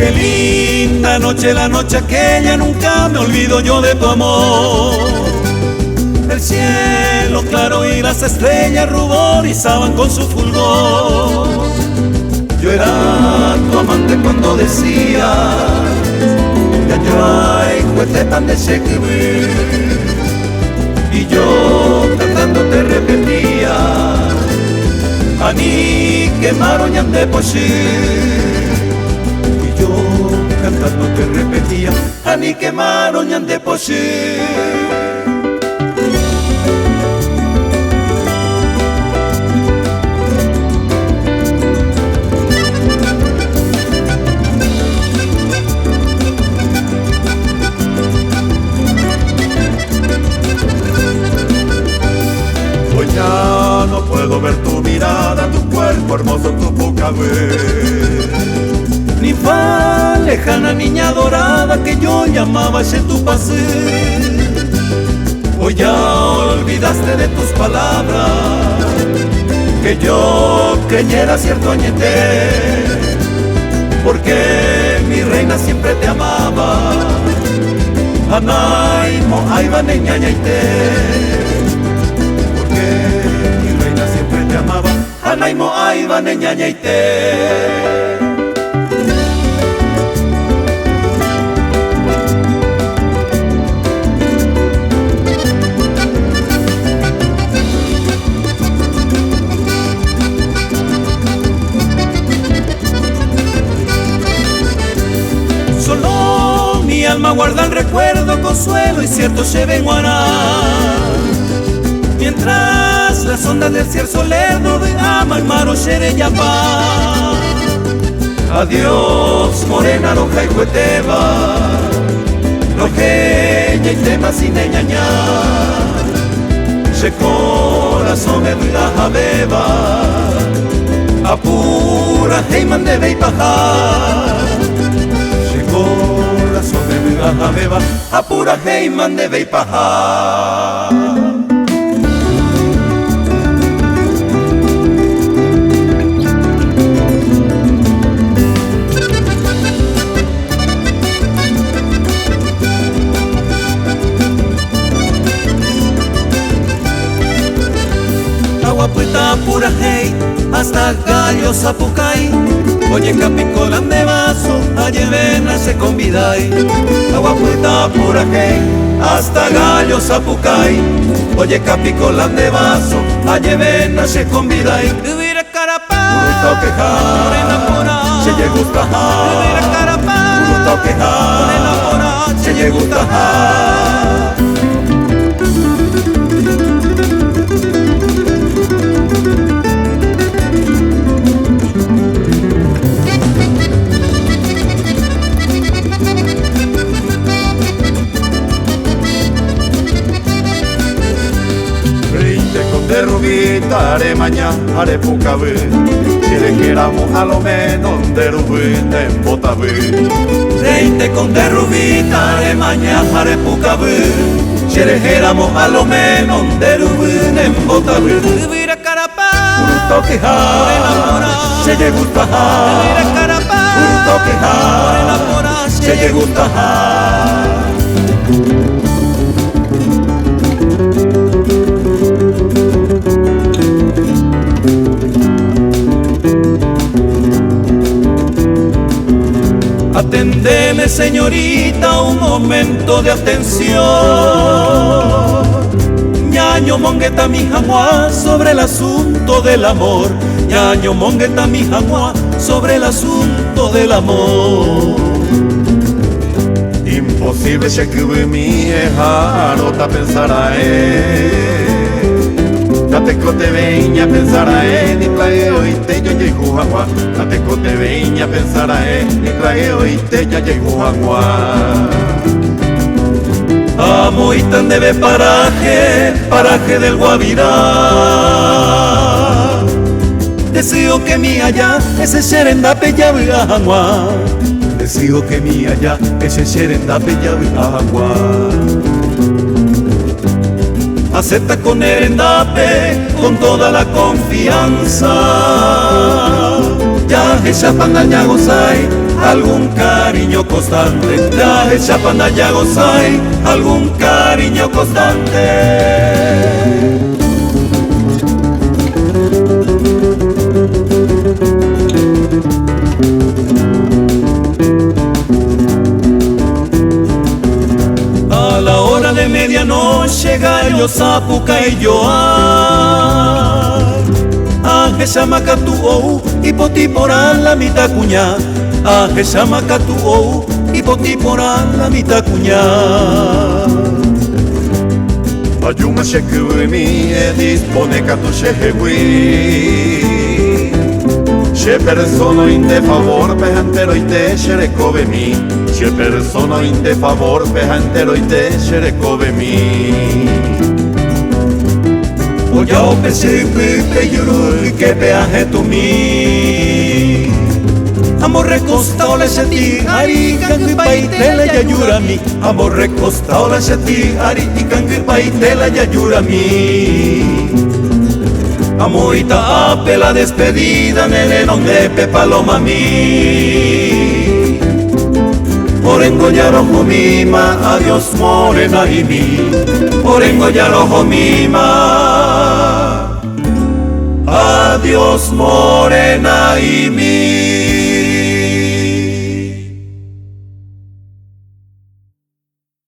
Qué linda noche, la noche aquella, nunca me olvido yo de tu amor. El cielo claro y las estrellas ruborizaban con su fulgor. Yo era tu amante cuando decías ya ay, juete tan de Shakespeare. Y yo cantando te repetía Ani quemaron yande poshir. Y yo cantando te repetía Ani quemaron yande poshir. Ya no puedo ver tu mirada, tu cuerpo hermoso, tu boca ver. Ninfa lejana, niña dorada que yo llamaba ese tu pasé. Hoy ya olvidaste de tus palabras que yo creyera cierto añete, porque mi reina siempre te amaba. Anaimo, aiba, neña, ñaite. Mi reina siempre te amaba, Anaimo, aiba, neña, ñaite. Solo mi alma guarda el recuerdo, consuelo y cierto Shebenguaná. Mientras las ondas del cielo lerdo de ama el maro Xereyapá. Adiós, morena roja y hueteba, rojeña y tema sin ñaña. Se corazón me duida jabeba, apura heiman de beipajar. Se corazón me duida jabeba, apura heiman de beipajar. Aguapuita pura hey, hasta Gallo Zapucay. Oye capicolan de vaso, ayer vena se conviday. Aguapuita pura hey, hasta Gallo Zapucay. Oye capicolan de vaso, ayer vena se conviday. Vivir a Carapá, puro quejar, se llegó a tajar. Vivir a Carapá, puro quejar, se llegó a tajar. De rubita, are mañana, are pucabe. Si dijéramos a lo menos de rubita en botabe. 20 con de rubita, are mañana, are pucabe. Si dijéramos a lo menos de rubita en botabe. Vivir a Carapá, puro quejar, se llegó a tajar. Vivir a Carapá, puro quejar, se llegó a tajar. Atendeme, señorita, un momento de atención. Ñaño mongueta mi jamua sobre el asunto del amor. Ñaño mongueta mi jamua sobre el asunto del amor. Imposible se que mi hija no te pensará Tate cote veña pensará ni plagueo y te yo llego agua. Tate cote veña pensará ni plagueo y te ya llego agua. Amo y tan debe paraje, paraje del Guavirá. Deseo que mi allá ese serendape ya vea agua. Deseo que mi allá ese serendape ya vea agua. Acepta con erendape, con toda la confianza. Ya Chapanda gozai algún cariño constante, Chapanda gozai algún cariño constante. A la hora de medianoche gallo zapuca y yoar, Aje Chamacatu ou hipotiporán la mitad cuñá, Aje Chamacatu ou hipotiporán la mitad cuñá. Ayuma shekuimi e dispone catu shehegui, Che persona in te favor pejantero y te sherekove mi, Che persona in te favor pejantero y te sherekove mi. Oya o pesipi peyuru que peaje tu mi. Amor recostado le seti ari kangi paitela ya yurami, Amor recostado le seti ari kangi paitela ya yurami. Amorita ape la despedida nene no nepe paloma mi. Orengo ya rojo mima, adiós morena y mi. Orengo ya rojo mima, adiós morena y mi.